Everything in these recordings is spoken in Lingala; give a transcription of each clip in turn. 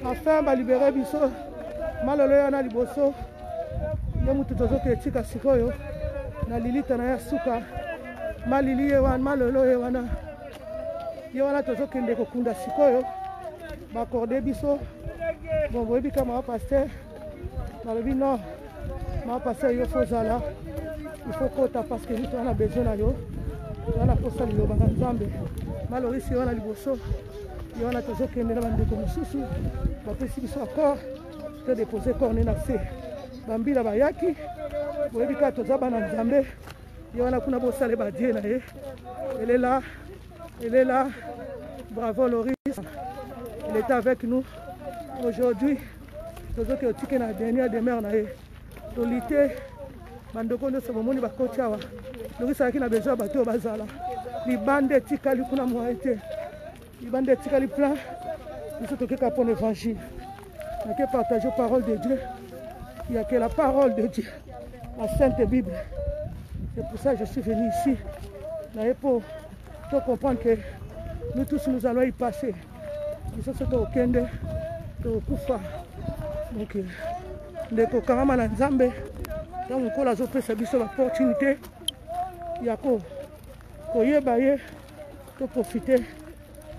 afin ba libérer biso malolo yana liboso ye mutu tozoke etika sikoyo na lilita na ya suka malili ye wana malolo ye wana tozokende kokunda sikoyo bakorde biso bon boyebi kama wa pasteur balobi non ma pasteur yo fozala il faut kota parce que nous on a besoin na yo wana posa liloba na Nzambe malorisi wana liboso wana tozokende na bandeko mosusu bapesi biso accord te déposer corne na se bambila bayaki boyebi kaka toza bana Nzambe wana kuna bosale badie na ye elle est là bravo Loris elle est avec nous aujourd'hui tozoke otike na dernière demeure na ye tolite bandeko nyonso bomoni bakoti awa Loris ayaki na besoin bato bazala libande etikali kuna mwa ete libande etikali plein biso tokeka pour l'évangile nake partager parole de Dieu il y a que la parole de Dieu la Sainte Bible. C'est pour ça que je suis venu ici pour comprendre que nous tous nous allons y passer. Biso soto okende to kufa donc ndeko kama na Nzambe donc ko la zopesa biso l'opportunité ya ko koyeba ye to profiter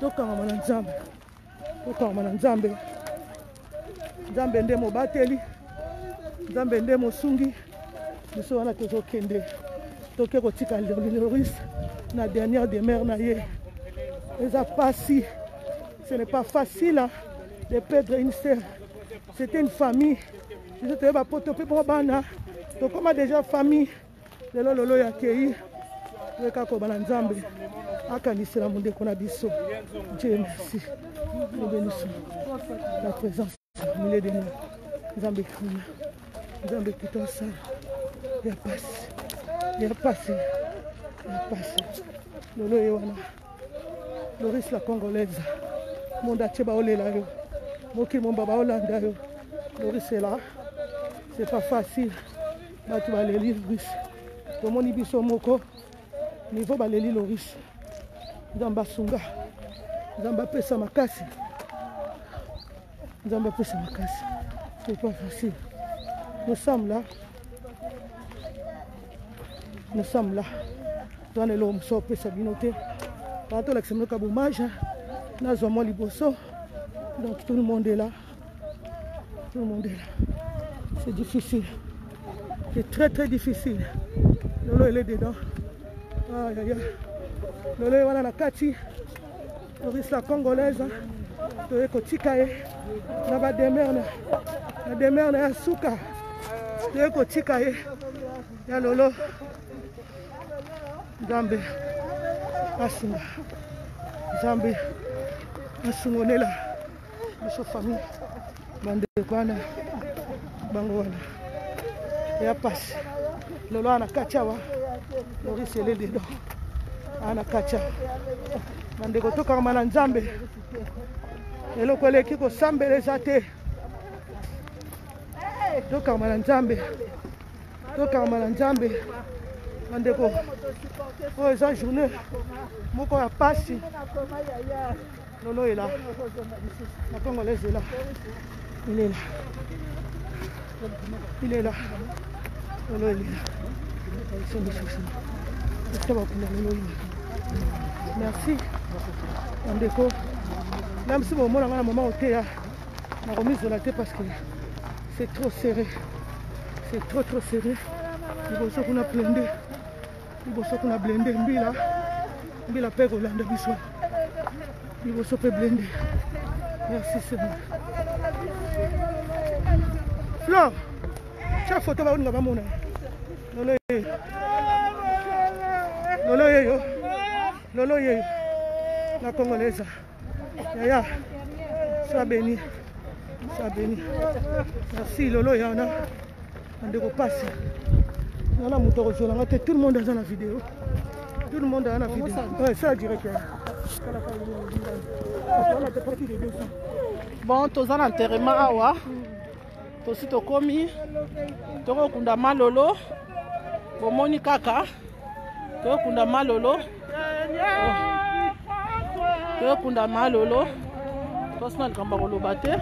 to kama na Nzambe Nzambe nde mobateli Nzambe nde mosungi biso wana tozokende toke kotika Loris na dernière demeure na ye eza pasi. Ce n'est pas facile hein, de perdre une sœur. C'était une famille. Je te dis, poto pe bana. Donc comme déjà famille, le lolo ya kei, le kako bana Nzambe. Akanisela munde kona biso. Dieu merci. Nous bénissons la présence au milieu de nous. Nzambe kuna. Nzambe kutosa. Ya passe. Lolo yewana. Loris la Congolaise. Monde tcheba olela yo. Moki mon baba olanda yo. Loris est là. C'est pas facile. Batu baleli Loris. Tomoni biso moko. Niveau baleli Loris. Nzamba sunga. Nzamba pesa makasi. C'est pas facile. Nous sommes là. Dans l'homme sort pesa binoté. Quand on l'accepte le kaboumage. Nazoma liboso. Donc tout le monde est là. C'est difficile. C'est très très difficile. Lolo elle est dedans. Aïe. Lolo est voilà la kati. Loris la Congolaise. Toye kotikaye. Na ba demeure na suka. Toye kotikaye. Ya Lolo. Nzambe. Asunga. Nzambe. Asungonela. Biso famille. Bande kwana. Bango wana. Ya passe. Lolo ana kachawa. Loris ele dedans. Ana kacha. Bande kotoka kama na Nzambe. Eloko eleki kosambeleza te. Toka kama na Nzambe. Bandeko. Oh, eza journée. Moko ya pasi. Lolo est là. La Congolaise est là. Il est là. Lolo il est là. Merci. Bandeko. Même si mon maman au thé, la remise de la tête parce que c'est trop serré. C'est trop serré. Il faut qu'on a blindé. Mbila pe Rolanda biso. Il faut se blindé. Merci Seigneur. Flore. Cha photo ba unga bamona. Lolo yeyo. La Congolaise. Yaya. Sois béni. Merci Lolo yana. Ndeko passe. Tout le monde est dans la vidéo. Ouais, ça dirait que. Bon, tous en enterrement awa. Tous to komi. Toko kunda malolo. Bomoni kaka. Toko kunda malolo. Tosna likamba koloba te.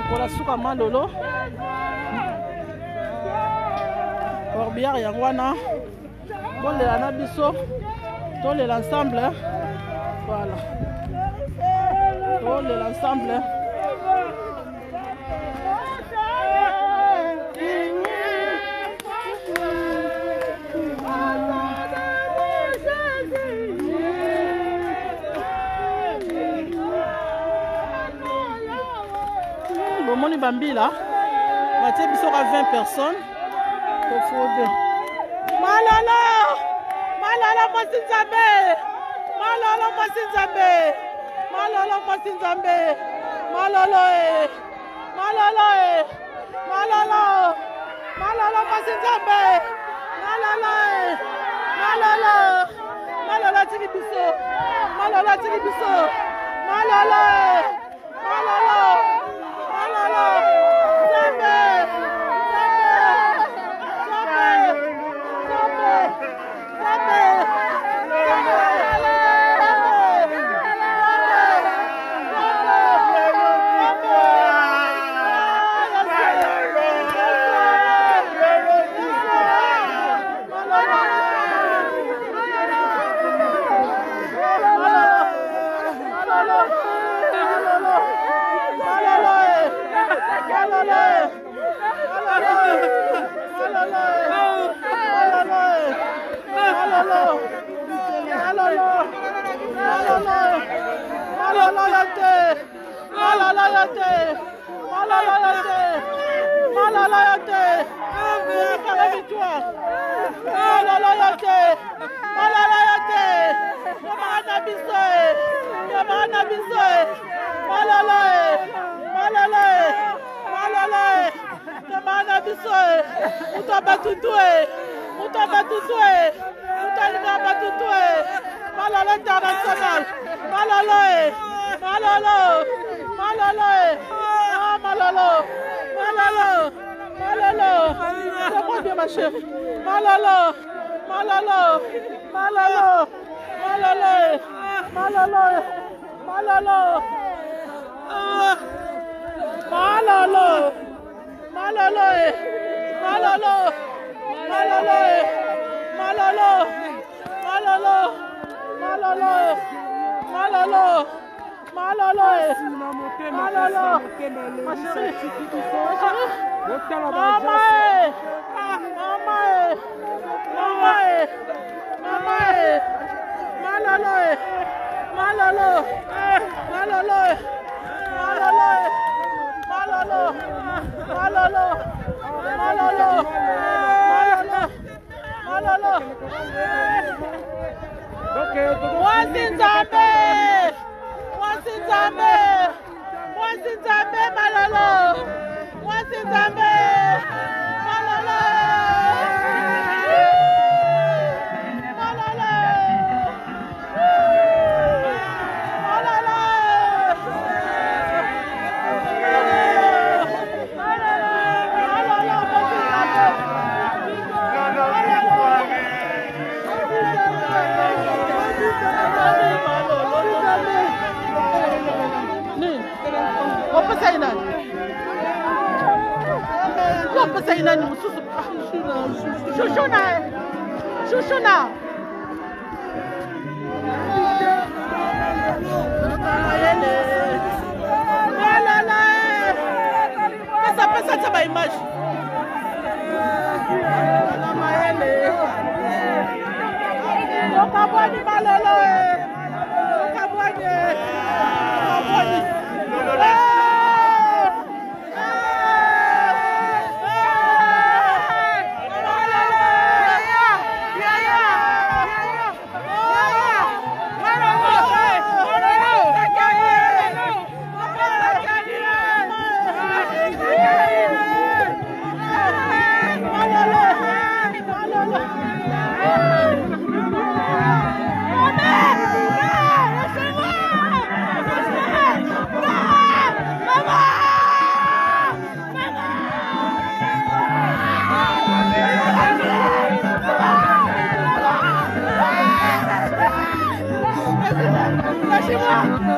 Kola suka malolo. Corbillard yango wana. Bolela na biso. Tolela ensemble. Voilà. Tolela ensemble. Bomoni bambila. Batie biso ka 20 personnes. Pour fraude. Malala! Malala mwasi nzambe! Malala mwasi nzambe! Malala mwasi nzambe! Malala e! Malala e! Malala! Malala mwasi nzambe! Malala e! Malala! Malala tiki biso! Malala tiki biso! Malala e! Malala! Malala! Nzambe! Amen.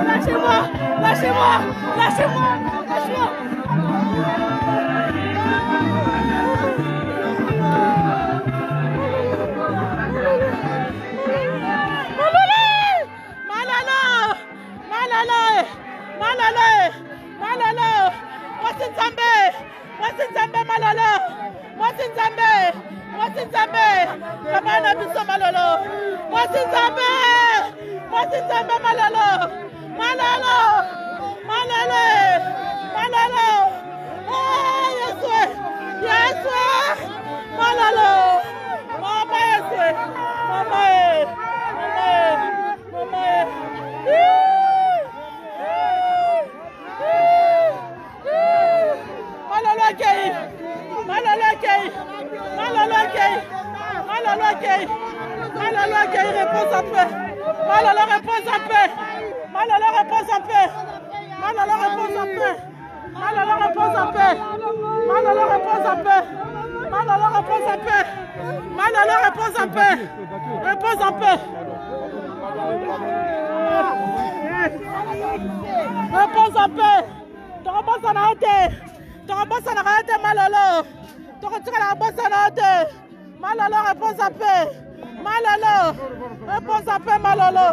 Lâchez-moi. Lâchez-moi. Lâchez-moi. Lâchez-moi. Malolo, Wasinzambe, Malolo, Wasinzambe, Kabana biso Malolo, Wasinzambe, Malolo, Yeswe, Malolo, Mama Yeswe, Mama. Malolo, repose en paix. Malolo, repose en paix. Malolo, repose en paix. Malolo, repose en paix. Malolo, repose en paix. Malolo, repose en paix. Malolo, repose en paix. Malolo, repose en paix. Repose en paix. Repose en paix. Repose en paix. Repose en paix, Malolo. Malolo, repose en paix. Malolo, repose en paix, Malolo.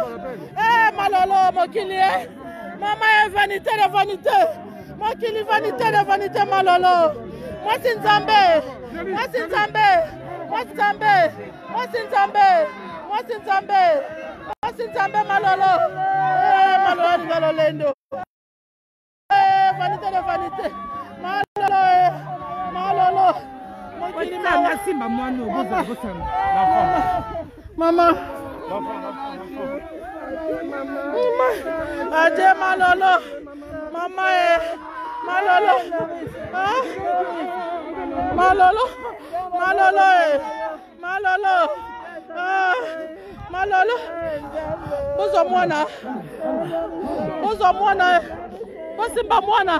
Eh, Malolo, Mokili. Maman est vanité de vanité. Mokili, vanité de vanité, Malolo. Moi, c'est Nzambe. Malolo. Eh, Malolo, Galolendo. Eh, vanité de vanité. Malolo. Maman. Adieu Malolo. Maman est Malolo. Malolo. Bozo mwana. Bosimba mwana.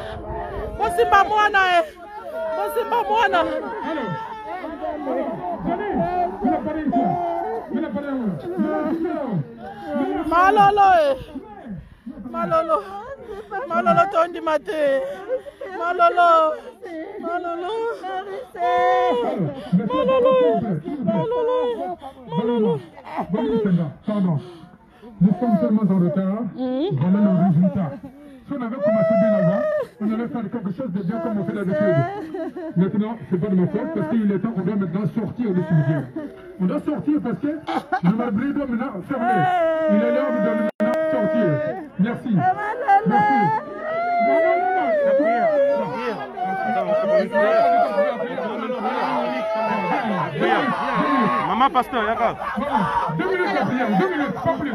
Malolo tondi mate. Malolo. Pardon. Nous sommes tellement en retard. Voilà le résultat. Si on avait commencé bien avant, on allait faire quelque chose de bien comme on fait d'habitude. Maintenant, c'est pas de ma faute parce qu'il est temps, on doit maintenant sortir du cimetière. On doit sortir parce que le marbré doit maintenant fermer. Il est l'heure de maintenant sortir. Merci. Merci. Maman pasteur, Yaka. 2 minutes de prière, 2 minutes, pas plus.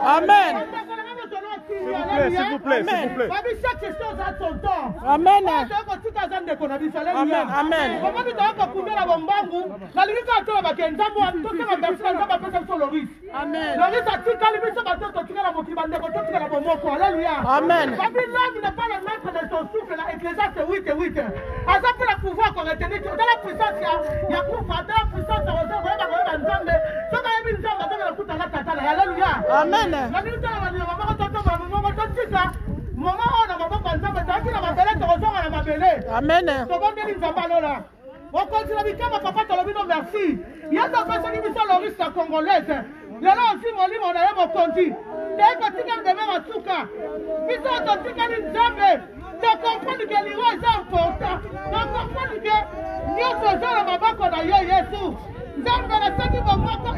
Amen. S'il vous plaît. Chaque chose a son temps. Amen. Amen. Amen. On continue avec papa Tolobino, merci. Il y a des personnes qui sont l'oriste congolaise. Il y a aussi mon livre, on a mon conti. Dès que tu gagnes demain à Souka, ils sont en train de jamais. Tu comprends que l'Iran est important. Tu comprends que nous sommes dans le Mabak, on a eu Yesu. Nous avons la seule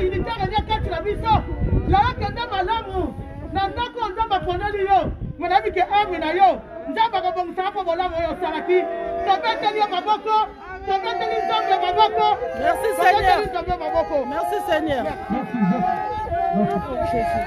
unité, il y a quelques rabisons. Là, il y a des malamus. Nous avons des mais on a vu que homme na yo nzamba ko bon sa ko bola mo yo salaki to beteli maboko to beteli nzamba maboko. Merci Seigneur. Merci Seigneur. Merci Jésus.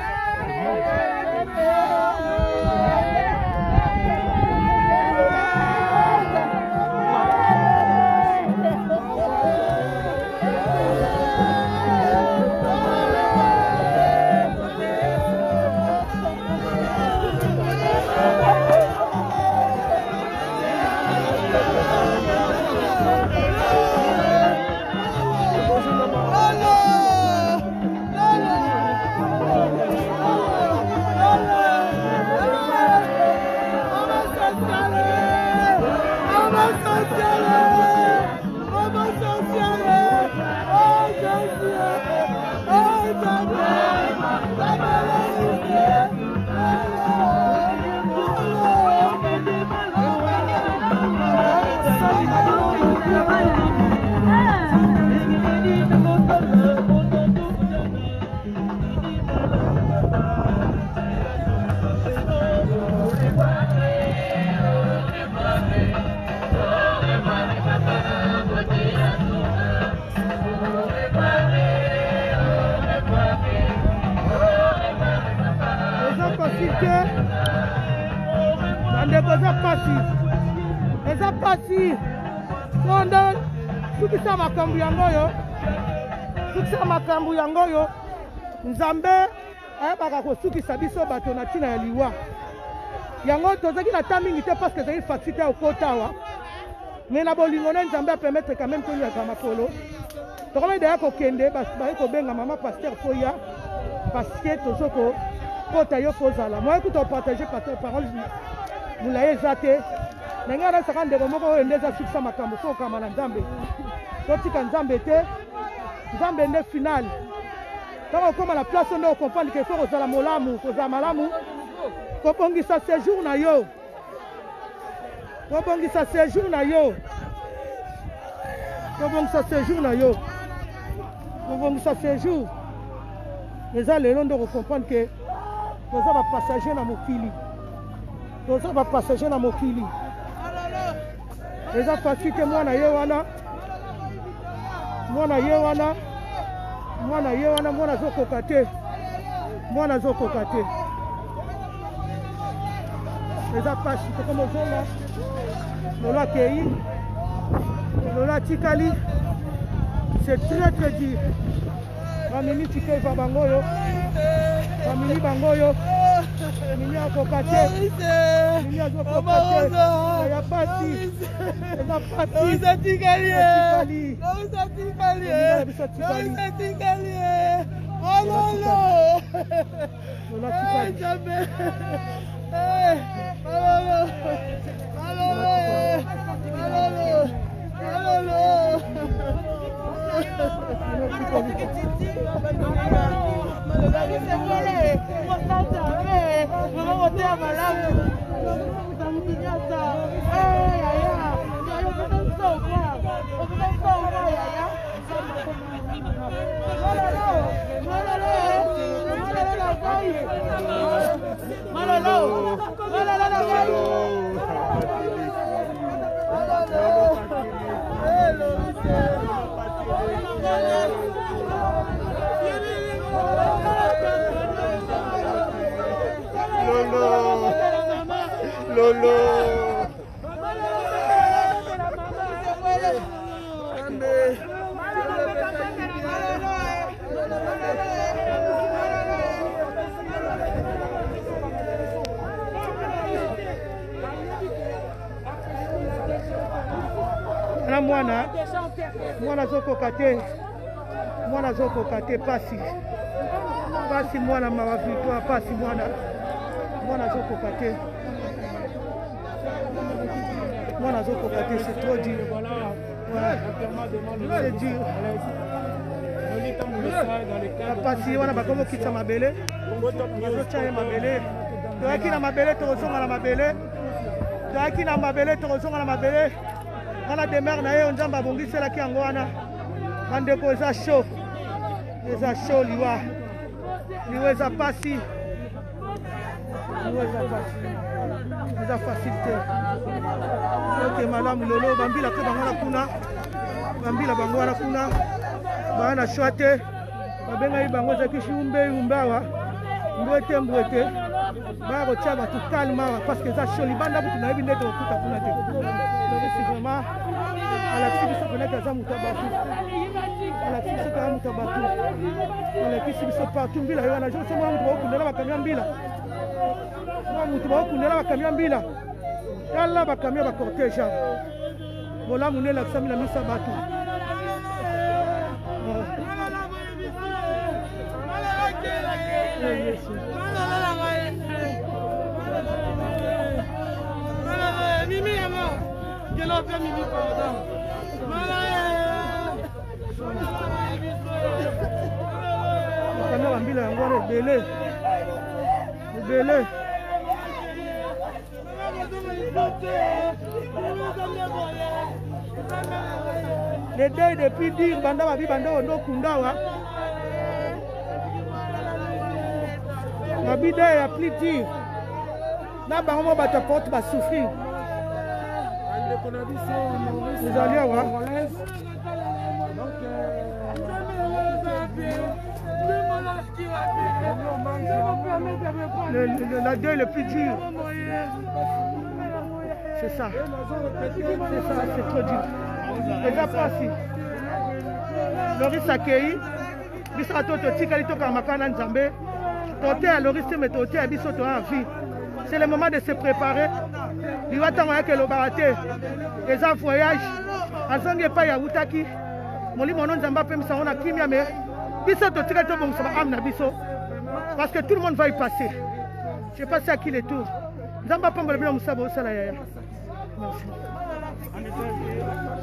eza pasi sonda sukisa makambo yango yo nzambe ayebaka kosukisa biso bato na ntina ya liwa yango tozaki na ta mingi te parce que ezali facilité ya okota awa mais na bolingo na nzambe apermettre quand même toliaka makolo tokomi deya kokende baye kobenga mama paster foya parce que tozokokota yo kozala moye kuta opartage parole mulaye eza te ndenge anasaka ndeko moko oyo nde eza sukisa makambo fo okama na nzambe totika nzambe te nzambe nde finale ntango okoma na place nde okomprendre ke fo kozala molamu kozala malamu kobongisa séjour na yo kobongisa séjour na yo kobongisa séjour na yo kobongisa séjour eza lelo nde okomprendre ke toza bapassager na mokili toza bapassager na mokili eza facile te mwana ye wana mwana azokoka te eza pasi tokoma ozonga lolo akei lolo atikali c'est très très dur bamimi tikeva bango oyo bamimi bango oyo mimi akoka te mimi azokoka te ya pasi eza pasi Usatikali Lolo. na mwana zokoka te pasi mwana mawa victoire pasi mwana zokoka te c'est trop dur c'est dur pasi wana bakomokitisa mabele bazotya ye mabele toyaki na mabele tokozonga na mabele wana demare na ye nzambe abongiselaki yango wana bandeko eza chaud liwa eza pasi eza facile te oke malamu lelo bambila mpe bango wana kuna baa na shwa te babengaki bango ezaki shumbe awa mbwete baya kotia bato kalme awa parce que eza chaud libanda butu nayebi ndete kokuta kuna te c'est vraiment alakisi biso penete aza moto ya bato alakisi biso partout mbila yo wana joso mwa mutu bakokundela bakamia mbila tala bakamia bacortege bolamu nde elakisa mbila miso ya bato Kanda bambila yango wana ebele. Ebele. Le deuil depuis dire banda babi banda ondo kundawa. Babi deuil a plus dire. Na bango bata porte ba souffrir. Vous allez voir. La deuil le plus dur. C'est ça. C'est ça, c'est trop dur. Déjà pas si. Loris accueilli. Bisa toto tika lito kamakana nzambe. Toté à Loris mais toté à biso to en vie. C'est le moment de se préparer. Il va t'envoyer que le baraté. Les gens voyagent. Azange pa ya utaki. Moli monon nzamba pe misa on a kimia mais biso to tika to bon sama amna biso. Parce que tout le monde va y passer. Je sais pas à qui les tours. Nzamba pa ngole bila musabo sala yaya.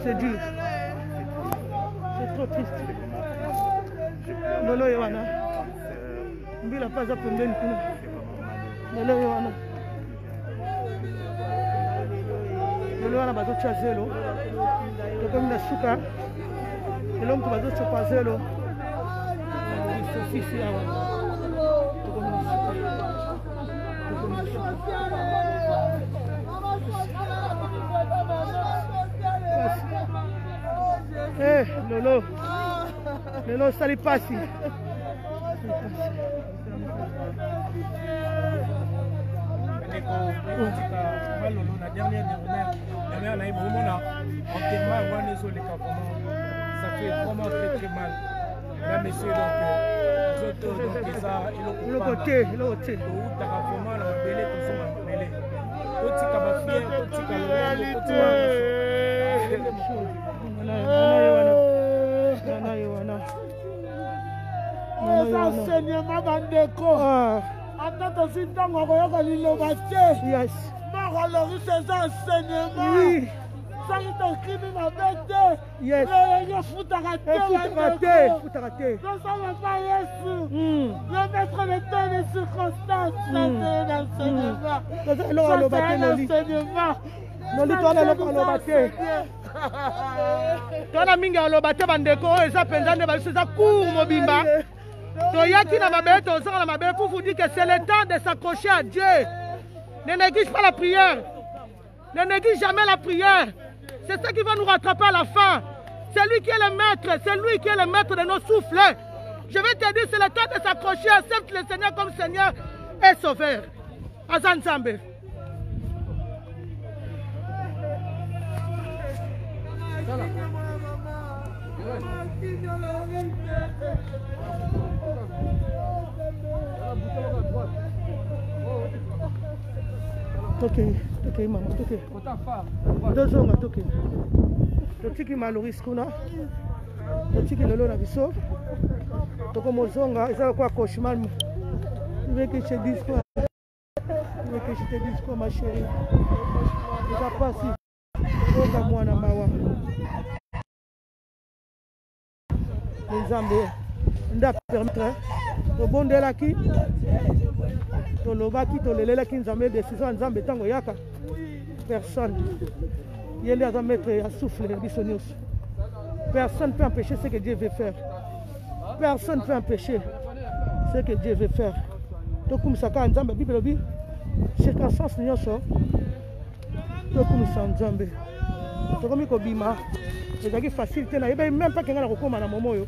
C'est dur. C'est trop triste. Lolo Yohana. Mbila pas à pembeni kuna. Lolo Yohana. Lolo Yohana bazo cha zelo. Tokomi na suka. Lelo mtu bazo cha zelo. Sisi hawa. Tokomi na suka. Tokomi na suka. Eh, Lolo. Lolo, ça lui passe. La dernière ça fait vraiment très très mal. Là, monsieur, donc ça, il a côté, l'autre. Enseignement bandeko. Attends, si tu as un yes. C'est un enseignement. Oui. Ça y est écrit ma bête. Yes. Faut t'arrêter. Faut t'arrêter. Non, ça va pas Yesu. Le maître de temps des circonstances. Ça c'est l'enseignement. Ça c'est l'enseignement. Non, lui, toi, l'enseignement. Tona minga olobate bandeko eza penzane ba seza cour mobimba to yaki na mabe to zanga na mabe pour vous dire que c'est le temps de s'accrocher à Dieu. Ne néglige pas la prière. Ne néglige jamais la prière. C'est ça qui va nous rattraper à la fin. C'est lui qui est le maître, c'est lui qui est le maître de nos souffles. Je vais te dire, c'est le temps de s'accrocher, accepte le Seigneur comme Seigneur et Sauveur. Azan Zambé. Ok, maman, ok. Deux jours, ok. Le tiki maloris kuna. Le tiki lolo na biso. Toko mozonga, ça quoi cauchemar. Je veux que je te dise quoi. Je veux que je te dise quoi, ma chérie. Ça passe. Oka mwana mawa. Nzambe nda permettre to bondela ki to lobaki to lelela ki nzambe décision nzambe tango yaka personne yende aza maître à souffle biso nyonso. Personne ne peut empêcher ce que Dieu veut faire. Personne ne peut empêcher ce que Dieu veut faire. Tokumisa ka nzambe bible lobi circonstance nyonso tokumisa nzambe tokomi kobima ezalaki facile te na yeba même pas kenga na kokoma na momo oyo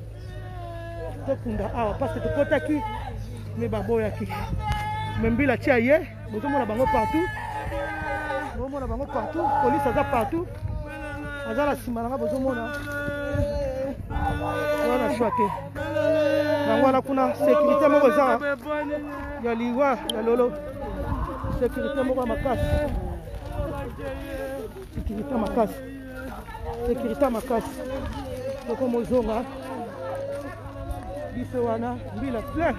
tokunda awa parce que tokotaki me baboyaki me mbila tia ye bozomona bango partout bozomona bango partout police aza partout aza na nsima nanga bozomona wana shwa te bango wana kuna sécurité moko eza ya liwa ya lolo sécurité moko ya makasi sécurité makasi sécurité makasi toko mozonga biso wana mbila plein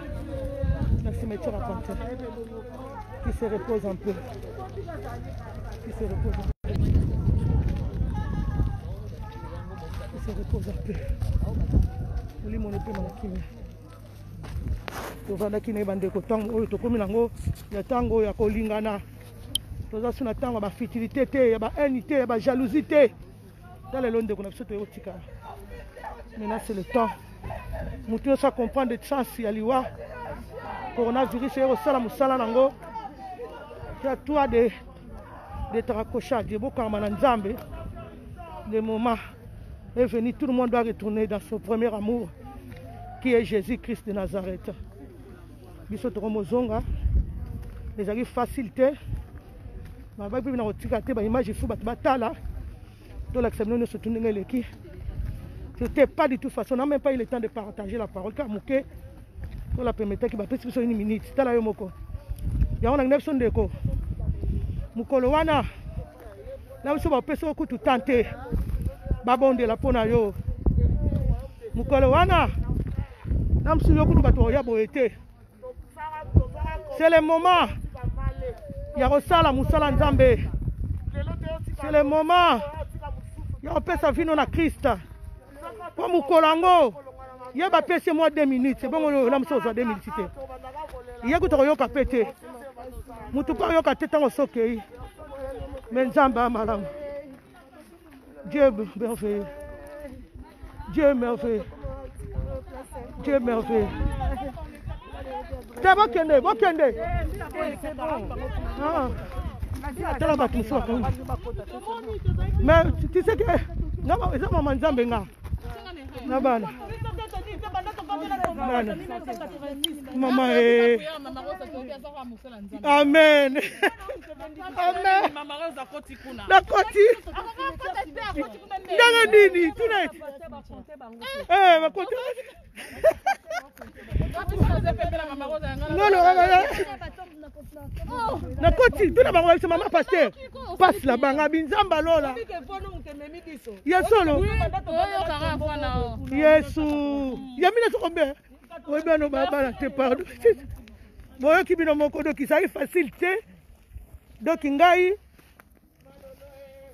na cimetière à Pantin qui se repose un peu reposa mpe molimo nepema na kimia tovandaki na ye bandeko ntango oyo tokómi nango ya ntango oyo ya kolingana toza so na ntango ya bafutilité te ya bahaine te ya bajalousie te ta lelo ndeko na biso toyokotikala maintenant c'est le temps motu nyonso acomprendre chance ya liwa coronavirus eye kosala mosala nango tia toi de tracochage bokangama na nzambe. Le moment est venu, tout le monde doit retourner dans son premier amour qui est Jésus-Christ de Nazareth. Biso tokomozonga ezali facilité mababi na kotika te ba image fu bato batala to la examen ne se tourner eleki. C'était pas du tout façon, on n'a même pas eu le temps de partager la parole car moké on la permettait que ba pesi biso une minute tala yo moko ya on a ngepso ndeko mukolo wana na biso ba pesi okutu tante babondela mpona yo mukolo wana na biso yo kutu bato ya boye te. C'est le moment ya kosala musala nzambe. C'est le moment ya kopesa vino na Krista po mukolo yango ye bapesi mwa 2 minutes bongo na biso ozwa 2 minutes te ye kutu koyoka pe te mutu mpo oyoka te ntango sokei me nzambe amalamu. Dieu merveilleux. Dieu merveilleux. Dieu merveilleux. Te bokende, bokende. Tala bato mosusu bakangi. Mais tu sais que eza mama nzambe nga na bana mama amen amen nakoti ndenge nini tunaiti bakoti nakoti tuna bango babisa mama paster pasi la banga binzamba lola yesolo yesu yamina sokombe oyebano babana te pardon boyoki bino moko doki ezali facile te doki ngai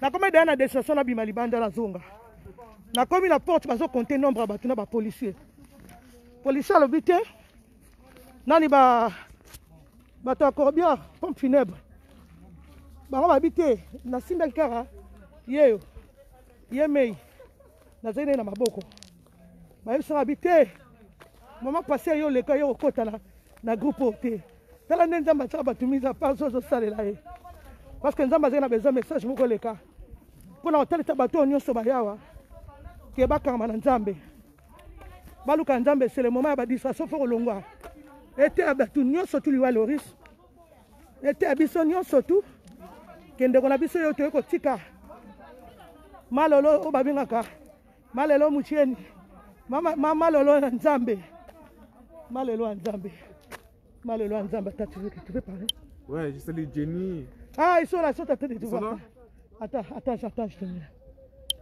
nakomi deya na destination nabima libanda nazonga nakomi na porte bazokonte nombre ya bato na bapolisier policier alobi te nani bato ya corbia pompe funèbre bango babi te nasimbaki kaka yeyo ye mei nazali naye na maboko bayebisanga babi te mama passe yo leka yo kokota na groupe oyo te tala nde nzambe atyaka bato mise part so ozosalela ye parce que nzambe azali na besoin message moko leka mpona kotalisa bato oyo nyonso bayawa ke bakangama na nzambe baluka nzambe. C'est le moment ya badistraction fo kolongwa ete ya bato nyonso tu liwa loris ete ya biso nyonso tu ke ndeko na biso yo toye kotika malolo oyo babengaka malelo muchieni malolo ya nzambe malelo ya nzambe malelo ya nzambe. Attends, tu veux parler? Ouais, je salue Jenny. Ah, ils sont là, ils sont en train de te voir. Attends, je te mets.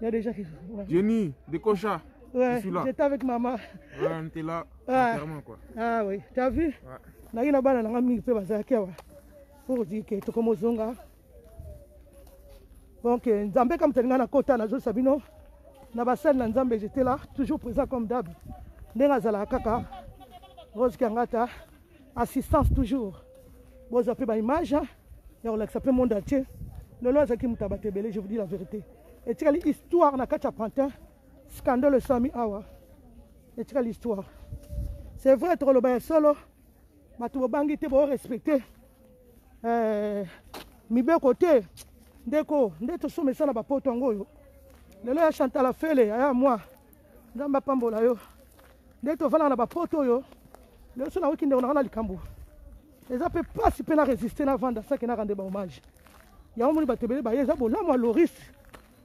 Il y a déjà qui... Ouais. Jenny, de Kocha. Ouais, j'étais avec maman. Ouais, on était là, clairement quoi. Ah oui, tu as vu? Ouais. Nagina bana nanga mingi pe bazaki awa. Pour dire que to komo zonga. Donc nzambe comme telinga na kota na zo sabino. Na basal na nzambe j'étais là, toujours présent comme d'hab. Ndenga zala kaka. Rose Kangata, assistance toujours. Bon, ça fait ma image, il y a ça fait monde entier. Le long, c'est qui m'a battu, je vous dis la vérité. Et tu as l'histoire, na kacha printemps, scandale Sami Awa. Et tu as l'histoire. C'est vrai, tu as le bain solo, mais tu as te pour respecter. Mi be côté, ndeko, ndeko somme ça na ba potongo yo. Le long, chante la fele, aya moi. Ndamba pambola yo. Ndeko vala na ba poto yo. Le son a weekend on a likambo. Les appels pas si peine à résister na vendre ça qui n'a rendu hommage. Il y a un monde batebele ba yeza bola moi Loris.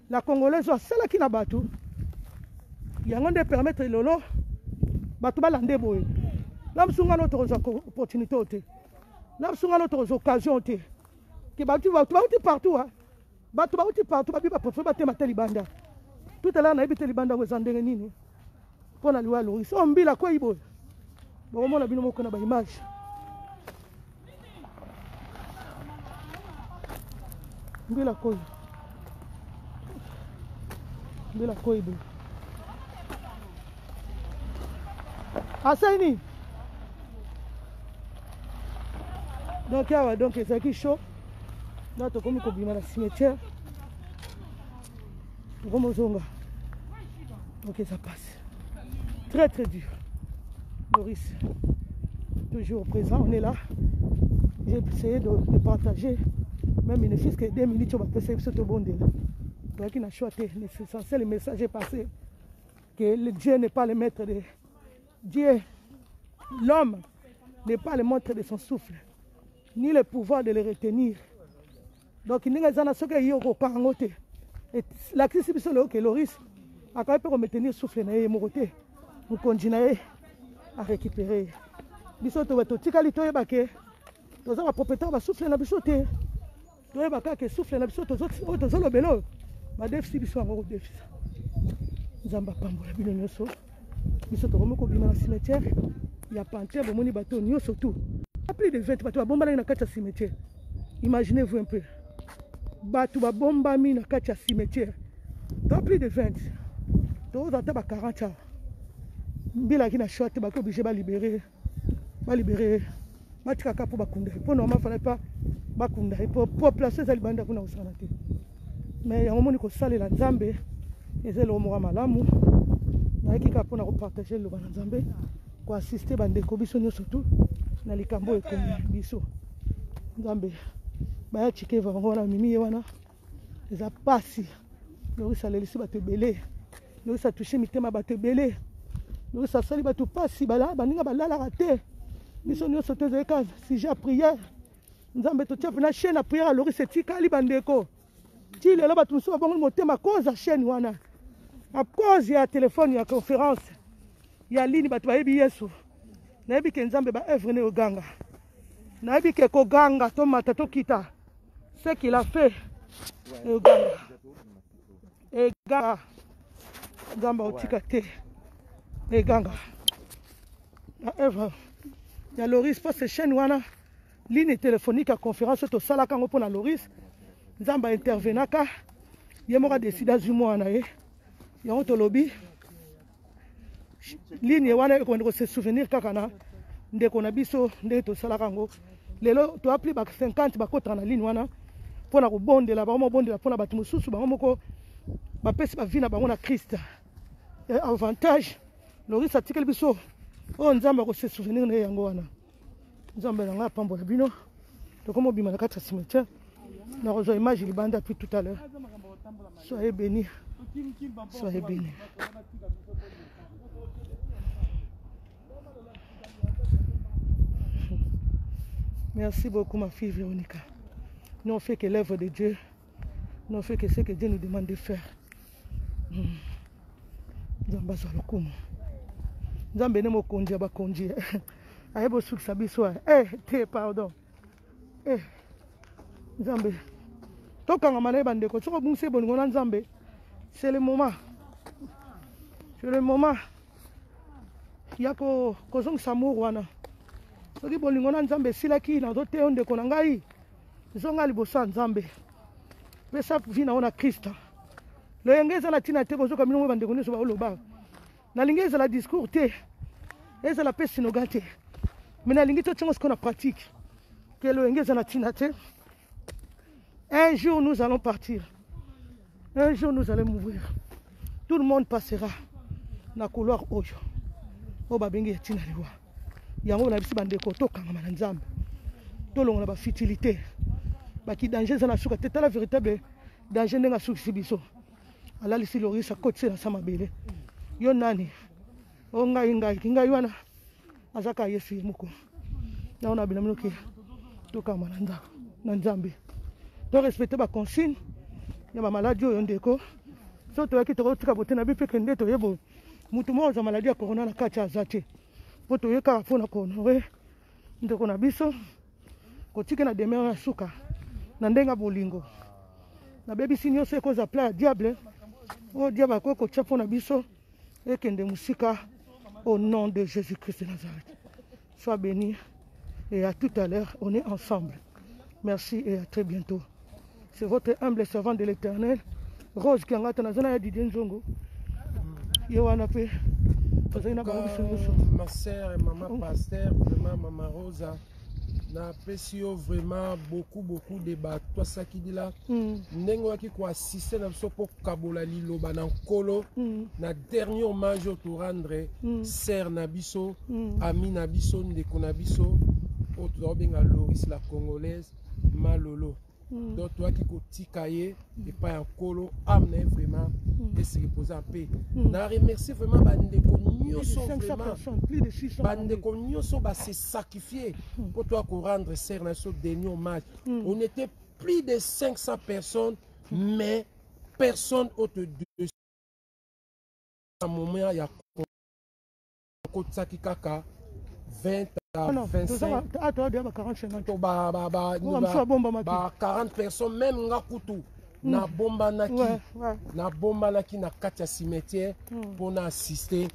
La congolaise celle qui n'a battu. Il y a un de permettre lolo batu balande boy. Là msunga notre opportunité ote. Là msunga notre occasion ote. Ki batu partout hein. Batu partout ba biba préfère battre mateli banda. Tout à l'heure na ebite libanda ko zandenge nini. Pona liwa Loris. On mbila ko ibo. Bon, on a bien montré une image. Bila koi. Asaini. Donc, c'est qui chaud. Là, tu as comme le cimetière. Donc, ça passe. Très, très dur. Maurice, toujours présent, on est là. J'ai essayé de partager. Même il ne fait que 2 minutes, on va passer sur le bon délai. Donc, il a choisi. C'est censé le message est passé. Que Dieu n'est pas le maître de Dieu. L'homme n'est pas le maître de son souffle, ni le pouvoir de le retenir. Donc, il n'y a pas de chose qui est au côté. Et la crise, c'est que Loris a quand même pu maintenir le souffle. On continue à récupérer. Biso to weto tikali to yebake. Toza ba propriétaire ba souffle na biso te. To yebaka ke souffle na biso to zo lobelo. Ba déficit biso ngo déficit. Nzamba pambola bino nyoso. Biso to komoko bima na cimetière. Ya panthère bomoni bato nyoso tout. Plus de 20 bato ba bomba na kati ya cimetière. Imaginez-vous un peu. Bato ba bomba mi na kati ya cimetière. To plus de 20. To za ta ba 40 ans. Bila qui n'a choisi de obligé de libérer, matikaka pour bakunda. Pour normalement fallait pas bakunda. Pour placer ça libanda kuna usanate. Mais il y a un moment où ça les Nzambe, et c'est le moment malamu. Na qui kapona ko partager le Nzambe, ko assister bande ko biso nyo surtout na likambo ekomi biso. Nzambe ba ya chike va ngona mimi wana. Eza pasi. Loris a laissé bato belé. Loris a touché mitema bato belé. Nous ça sali bato pasi bala baninga balala raté biso nyo sote zeka si j'ai prière nzambe to tchap na chaîne à prière alors c'est tikali bandeko ti lelo bato so bango motema cause à chaîne wana à cause ya téléphone ya conférence ya ligne bato bayebi yesu na yebi ke nzambe ba œuvre ne oganga na yebi ke ko ganga to mata to kita ce qu'il a fait oganga et ganga nzamba otikate et ganga la œuvre il y a Loris pas ces chaînes wana ligne téléphonique à conférence to sala kango pour na Loris nzamba intervenaka yemoka décida zu mwana ye yango to lobby ligne wana ko se souvenir kaka na ndeko na biso nde to sala kango lelo to appli ba 50 ba kotra na ligne wana pour na ko bondela ba mo bondela pour na batu mususu ba moko ba pesi ba vina ba na Christ avantage Loris a tika biso o nzamba ko se souvenir ne yango wana nzamba nga pambola bino to komo bima na kati cimetière na rezo image libanda depuis tout à l'heure. Soyez bénis, soyez bénis. Merci beaucoup ma fille Véronica. Nous on fait que l'œuvre de Dieu, nous on fait que ce que Dieu nous demande de faire. Nzamba zo lokumu. Nzambe ne mokonzi abakonzi ayebo sukisa biso te pardon Nzambe tokanga mana bandeko soko bungse bolingo na Nzambe c'est le moment ya ko kozongisa mur wana soki bolingo na Nzambe esilaki na zote yo ndeko na ngai zonga liboso ya Nzambe pesa vi na ona Kristo loyenge eza na ntina te kozoka bino bandeko nyonso baoloba nalingi ezala discours te ezala pe sinoga te mais nalingi totiango siko na pratique ke loyenge eza na ntina te. Un jour nous allons partir, un jour nous allons mourir, tout le monde passera na couloir oyo o babengi ya ntina liwa yango na bisi bandeko tokanga na Nzambe tolongola ba futilité baki danger eza na suka te tala véritable danger ndenga suki biso alali si Loris a côté na sama bele yo nani o ngai wana azaka yesu muko na ona bina minoki tokanga na Nzambe to respecter ba consigne ya ba maladie oyo ndeko so to yaki to tika bote na bipe kende to yebo mutu mo za maladie ya corona na kati azate po to yeka fona ko no ndeko na biso ko tika na demeure ya suka na ndenga bolingo na bebi sinyo se ko za pla diable o diable ko tchapo na biso et kende musika au nom de Jésus-Christ de Nazareth. Sois béni et à tout à l'heure on est ensemble. Merci et à très bientôt. C'est votre humble servant de l'Éternel, Rose Kiangata Nazana Didier Nzongo. Yowana pe ma sœur et maman pasteur, vraiment maman Rosa, na apprécié vraiment beaucoup de bateaux ça qui dit là. Nengo qui ko assister na so pour kabola liloba na nkolo na dernier hommage au rendre sœur na biso, ami na biso ndeko na biso, autre benga Loris la congolaise Malolo. Donc toi qui tikaye et pas un colo amener vraiment et se reposer en paix. Na remercier vraiment bande ko nyoso vraiment plus de 600 bande ko nyoso ba se sacrifier pour toi qu'on rendre sœur na so dernier hommage. On était plus de 500 personnes mais personne autre de à moment il y a ko tsaki kaka 20 à 25 40 personnes même ngakutu na bomba naki na kati ya cimetière pour na assister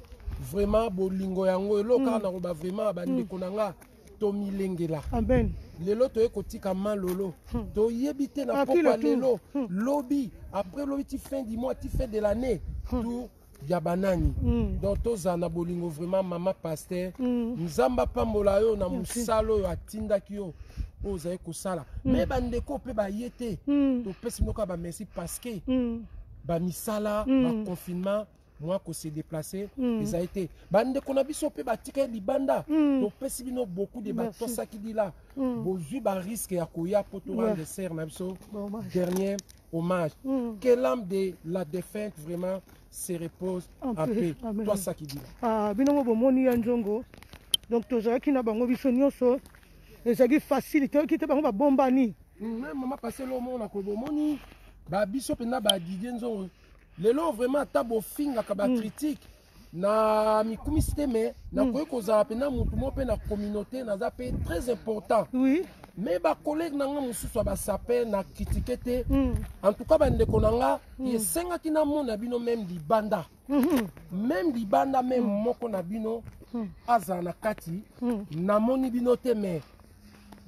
vraiment bolingo yango eloka na roba vraiment bandeko nanga to milengela amen lelo to ekotika malolo to yebite na pokwa lelo lobby après lobby ti fin du mois ti fin de l'année tout Yabanani. Donc tozana bolingo vraiment mama pasteur nzamba pambola yo na musalo yo atinda kiyo ozaye kosala mais bandeko pe ba yete to pesi noka ba merci parce que ba misala ba confinement moi ko se déplacer les a été bandeko na biso pe ba tika libanda to pesi bino beaucoup de bateaux ça qui dit là bozu ba risque ya koya poto rendre serre na biso dernier hommage que l'âme de la défunte vraiment se repose en paix. Toi ça qui dit ah bino bomoni ya njongo donc tozaki na bango biso nyonso ezaki facilité ki te bango ba bombani même maman passer le monde na ko bomoni ba biso pena ba Didier nzongo lelo vraiment tabo finga ka ba critique na mikumi système na ko kozala pena mutu mo pe na communauté na za pe très important oui mais ba collègue nanga mususu ba sapé na critiquer te en tout cas ba ndeko nanga ye senga kina mona bino même libanda même moko na bino aza na kati na moni bino te mais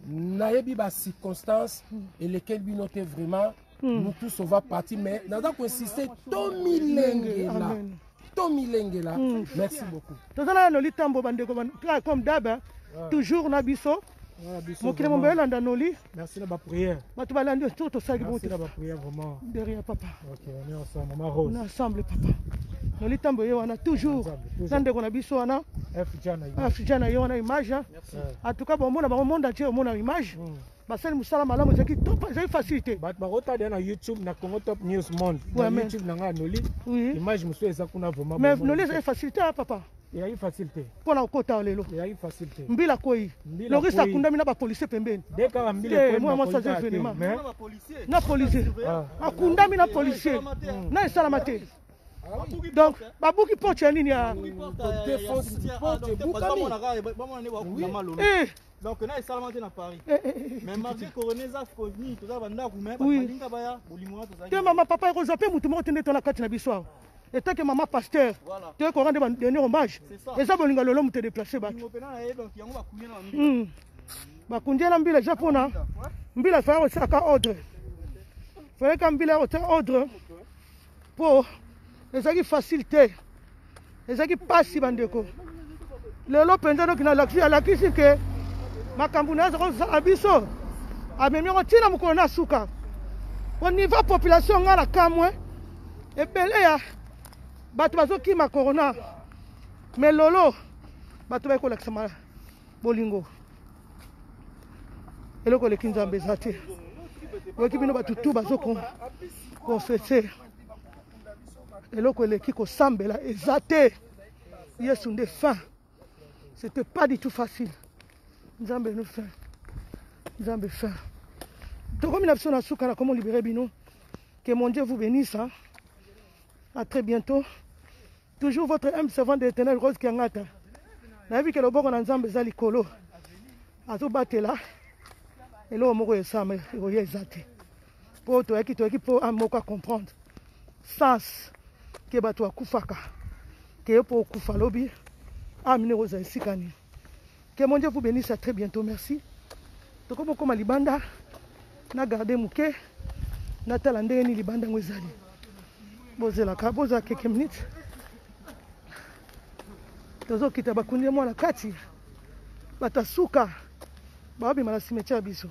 na yebi ba circonstances et lesquelles bino te vraiment nous tous on va partir mais dans ko insister Tomilengela merci beaucoup tozana no litambo bandeko comme d'hab toujours na biso mokile mombe landa noli merci na ba prière batu balandi tout ça merci na ba prière vraiment derrière papa OK on est ensemble maman Rose on est ensemble papa no litambo yo wana toujours ndeko na biso wana F-Jana yo wana image en tout cas bon mona ba monde entier mona image basali musala malamu zaki top zaki facilité ba rota na YouTube na Congo Top News Monde YouTube na nga noli image muso eza kuna vraiment mais noli zaki facilité papa il y a une facilité pour la kota lelo il y a une facilité mbila koi Loris akundami na ba policier pembeni dès ka mbila koi moi ça c'est événement na policier akundami na policier na salamate donc babuki poche nini ya défense poche bukami donc na salamate na Paris mais mardi coroneza foni to za banda kuma balinga baya bolimwa to za te mama papa ko zape mutu mo tende to la kati na biso et tant que maman pasteur tu ko rendre dernier hommage et ça bolinga lolo mutu déplacer ba donc yango bakunya na bakundia na mbila japona mbila fa o saka ordre fallait que mbila o ordre pour ezaki facilité ezaki pasi bandeko lelo penza donc na lakisi ke makambu na zo abiso amemi ko tina mukolo na suka au niveau population ngala kamwe ebele ya batu bazoki ma corona mais lolo batu ba ko lakisama bolingo eloko le kinzambe zate woki bino batu tu bazoko confesser eloko le kiko sambela ezate yesu nde fin c'était pas du tout facile nzambe nous fin nzambe fin donc comme na suka na comment libérer bino que mon Dieu vous bénisse à très bientôt toujours votre âme servant de l'Éternel Rose Kiangata na vu que le boko na nzambe za likolo azo batela elo moko esame oye ezate pour to eki pour amoko comprendre sens que bato akufaka que pour kufa lobi amine roza isikani. Que mon Dieu vous bénisse à très bientôt, merci. Donc comme libanda na garder muke na talande ni libanda ngwezali bozela ka boza quelques minutes tozokita bakundi mwana kati batasuka babima na cimetière biso.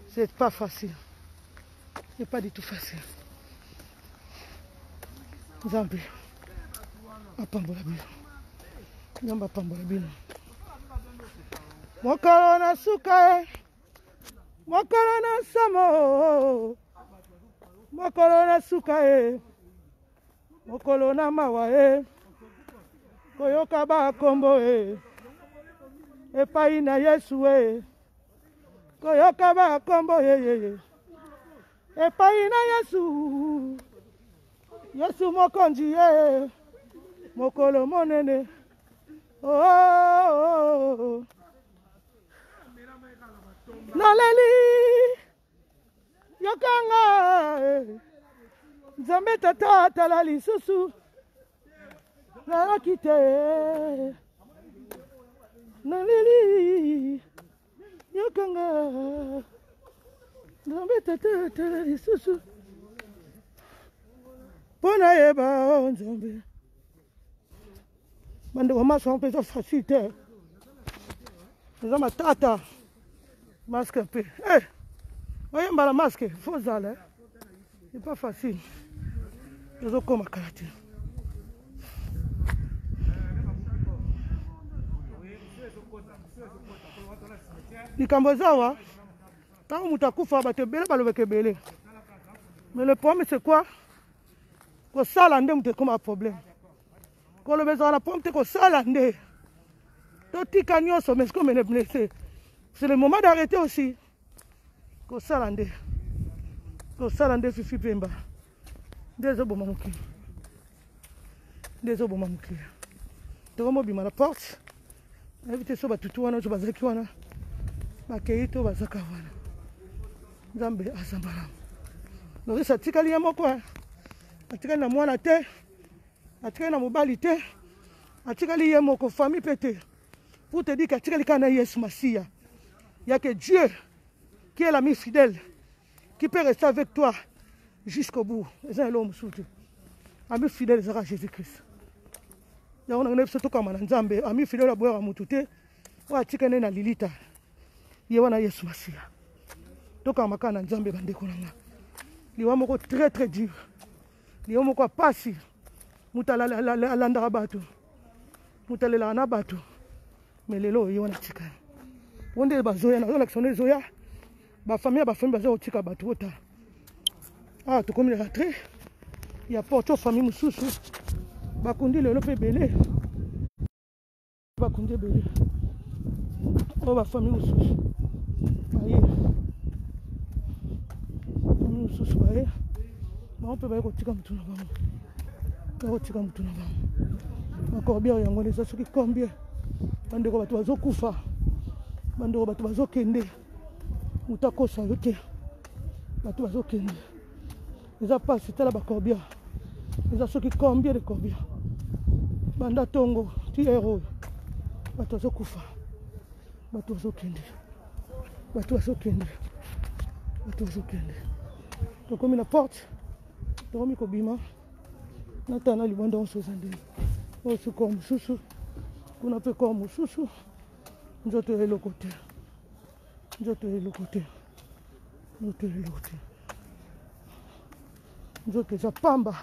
C'est pas facile. C'est pas du tout facile. Nzambe apambola bino. Nzambe apambola bino. Mokolo na suka mokolo na samo mokolo na suka mokolo na mawa koyoka bakombo epai na Yesu koyoka bakombo epai na Yesu Yesu mokonzi mokolo monene oh. Naleli yokanga Nzambe tata tala lisusu narakite naleli yokanga Nzambe tata tala lisusu pona yeba Nzambe bande wa maso mpeza facilité Nzama tata masque peu. Eh, voyez la masque, faut aller. C'est pas facile. Je vais comme karaté. Nikambozawa, tant mutakufa batebele balobekebele. Mais le problème c'est quoi? Ko sala nde mute comme un problème. Ko le besoin la pomme te ko sala nde. Totika nyonso mais comme ne blessé. C'est le moment d'arrêter aussi. Kosalande. Kosalande fifi pemba. Des oboma muki. Des oboma muki. Tomo bima la porte. Éviter so batutu wana so bazaki wana. Bakeito bazaka wana. Nzambe asambala. Donc ça tikali yamoko. Atikali na mwana te. Atikali na mobali te. Atikali yamoko famille pété. Pour te dire qu'atikali kana Yesu Masia. Il n'y a que Dieu qui est l'ami fidèle, qui peut rester avec toi jusqu'au bout. Et c'est l'homme surtout. Ami fidèle, c'est Jésus-Christ. Il y a un surtout comme un Nzambe. Ami fidèle, à boire à Moutouté. Ou à Tikane na Lilita. Il y a un Yesu Masia. Donc, à Makana Nzambe, bande konanga. Il y a un très très dur. Il y a un passi. Moutala la landarabato. Moutala la anabato. Mais les lots, il y a un Tikane. Onde bazoya na relaxoner zoya ba famille bazo tika batota ah to comme rentré il y a porto famille mususu bakundi lelo pe belé bakundi belé o ba famille mususu aye famille mususu aye on peut ba ko tika mutuna ba ko tika mutuna ba encore bien yango les soki combien bande ko bato bazokufa bandoko bato bazokende mutakosa yote bato bazokende eza pasi tala bakorbia eza soki combien de corbia banda tongo ti héros bato bazokufa bato bazokende bato bazokende bato bazokende tokomi na porte tokomi kobima natana libanda osozande osu ko mususu kuna mpe ko mususu nzoto eloko te nzoto eloko te nzoto eloko te nzoto eza pamba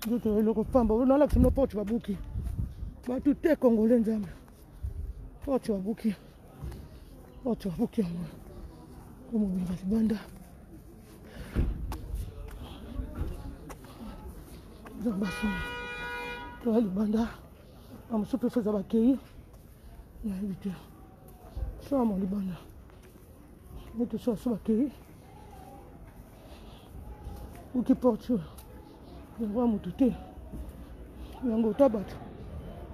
nzoto eloko pamba onalakisa mino porte babuki bato te congolais nzambe porte babuki yango omobima libanda nzambe asoni toya libanda amosupe feza bakei nayebi te so amo libanda nete so aso bakei uki porte yango ya motu te yango ota bato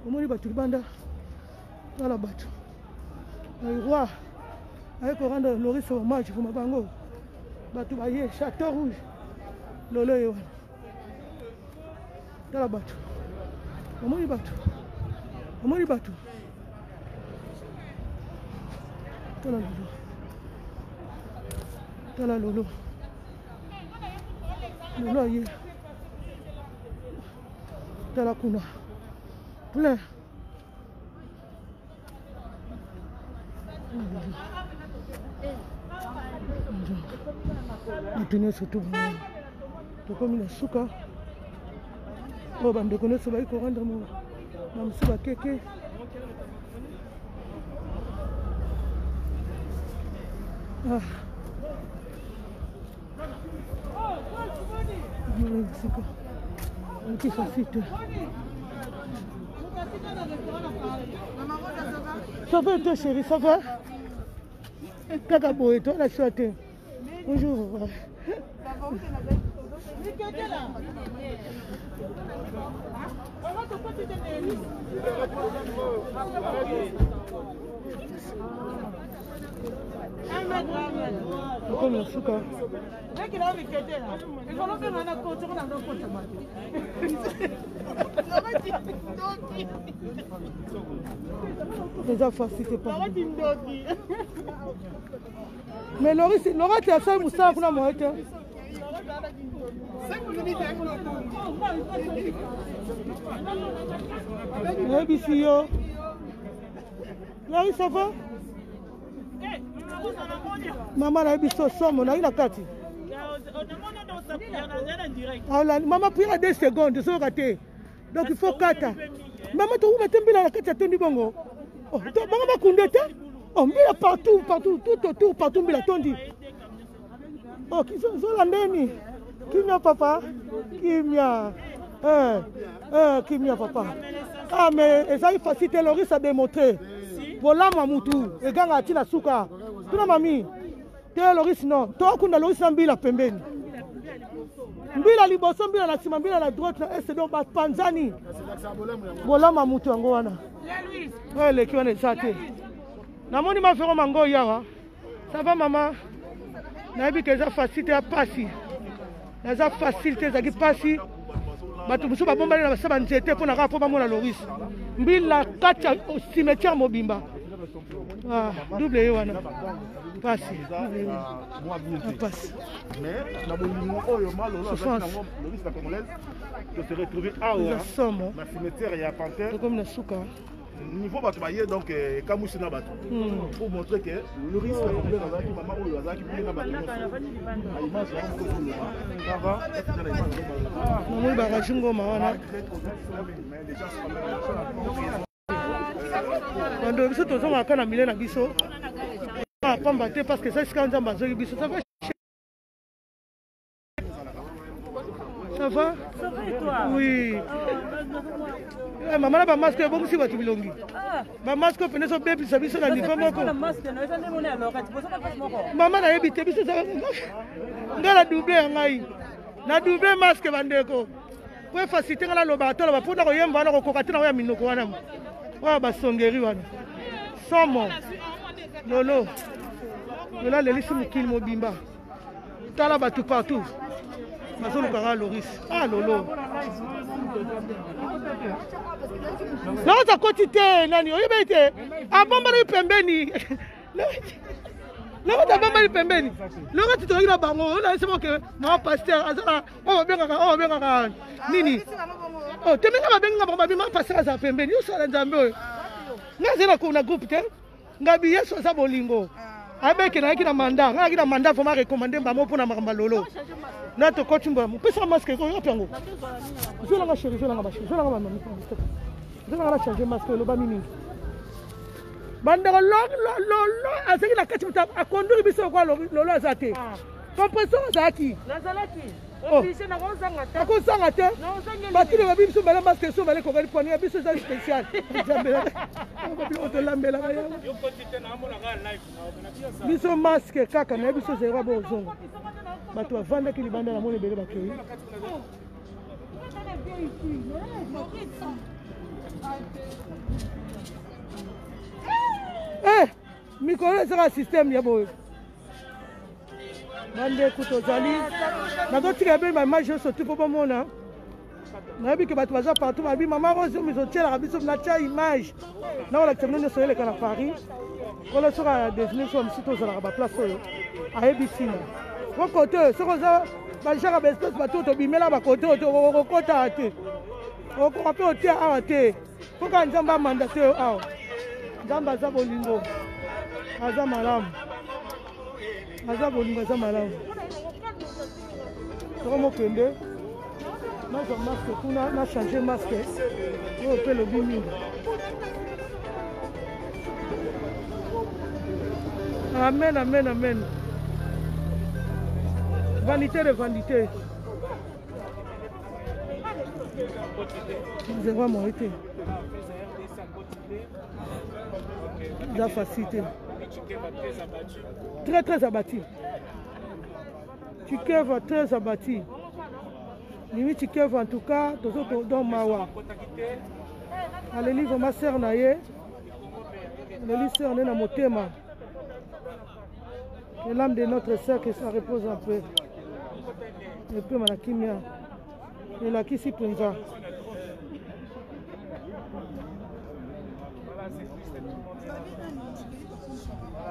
omoni bato libanda tala bato airoi aye korendre loris hommage fuma bango bato baye chateau rouge lolo ye wana tala bato omoni bato tala lolo aye tala kuna plein bato nyonso tokomi na suka oyo bandeko nyonso bali korendre na mosu bakeke sika oki facile ça va toi chérie, ça va kaka boye toi na choix te bonjour comme la suka déjà facile pas mais Laura tu as ça moussa kuna moite ici yo Laura ça va maman na biso somo na ina kati maman puis à 2 secondes so raté donc il faut kata maman to mettre mbila na kati tondi bongo oh to bango bakundete oh mbila partout tout autour partout mbila tondi oh kizo la ndeni kimia papa kimia kimia papa ah mais ezali facile Loris a démontré voilà mamutu eganga atina suka tuna mami te Loris non to kunda Loris mbila pembeni mbila liboso mbila na sima mbila na droite na est donc panzani voilà mamutu yango wana ouais le qui on est saté namoni mafero mango yawa ça va maman nabi que ça facile à passer ça facile zaki passer bato musu babomba na basaba nzete pona ka po bamona Loris mbila kacha cimetière mobimba double wana passer passe mais na bolingo oyo malolo azaki nango Loris la congolaise de se retrouver awa na cimetière ya Panthère comme na suka niveau bato baye donc kamusi na bato pour montrer que Loris la congolaise azaki mama oyo azaki bien na bato image ya moko ça va moi ba rajungo mawana ndo biso tozonga kana mile na biso pamba te parce que ça c'est quand on bazoki biso ça va ça va et toi oui maman na ba masque bongo si batu bilongi ba masque pene so bebi sa biso na niveau moko maman na yebi te biso ça ngala double ngai na double masque bandeko po faciliter ngala loba to loba pona ko yemba na ko kokatina ya minoko wana wa basongeri wana somo lolo lola lelisi mokili mobimba tala bato partout bazolukaka Loris lolo naoza koti te nani oyebi te abombali pembeni naota bombali pembeni longa titoki na bango onaisema ke mama pasteur azala oyo bengaka nini temenga babenga bango babima pasteur aza pembeni yosala nzambe oyo ngazela kuna groupe te ngabi yesu aza bolingo abeke nayaki na manda ngaki na manda foma recommande mbamo mpona makambo lolo na tokoti mbamo pesa masque ko yopi yango zolanga chéri zolanga bashi zolanga mama zolanga na changer masque loba mini bandako lolo azaki na kati muta akonduri biso kwa lolo azate kompreso azaki akozanga te batili babi biso bala masque so bale kokali poni ya biso ezali spécial otolambela biso masque kaka na biso zera bozonga bato bavandaki libanda na moni ebele bakei mikolo ezaka système ya boye bandeko tozali nazotika ebeli baimage nyonso ti mpo bomona nayebi ke bato baza partout babi mama rose oyo mizotielaka biso natia image nakolakisa bino nyonso eleka na Paris kolo soki adesine so mosusu tozalaka baplace oyo ayebisina po kote oyo soki oza bajaka baespèce bato tobimela bakote oyo okokota te okoma mpe otia awa te foka nzambe amandate yo awa nzambe aza bolingo aza malamu aza bolingo aza malamu toko mokende nazwa maske kuna na change maske oyo mpe lobi mingi amen amen amen vanité de vanité nzengwa moi te la facilité très abattu tu keves très abattu limite tu keves en tout cas tozo don mawa aleli vraiment sœur na ye aleli sœur na motema et l'âme de notre sœur que ça repose un peu et puis malakimia et la qui s'y prendra.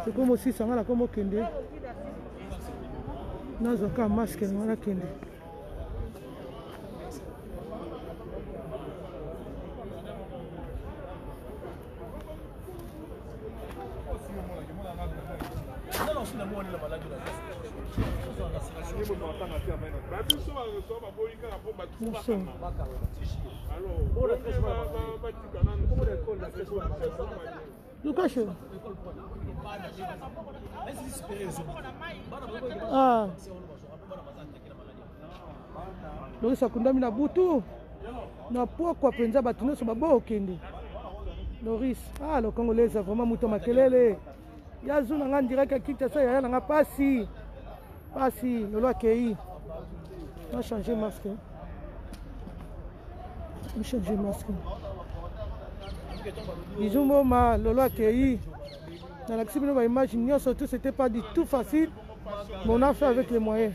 C'est comme aussi ça va comme au kende. Nous avons un masque nous la kende. Ah. Loris akundami na butu na pokwa penza bato nyonso babokende. Loris, ah le Congolais a vraiment muto makelele. Yazu na nga direct Kinshasa ya na nga pasi. Pasi lolo akei. On a changé masque. On a changé masque. Bisous Moma, lolo akei. Dans la cible, image, surtout, c'était pas du tout facile, mais on a fait avec les moyens.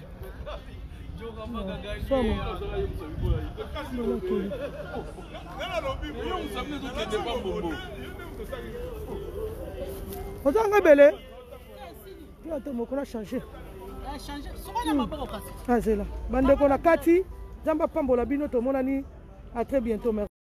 On a rebellé. On a changé. Ah, c'est là. Bande qu'on a Kati, Zamba Pambola Bino, tout le monde a dit à très bientôt.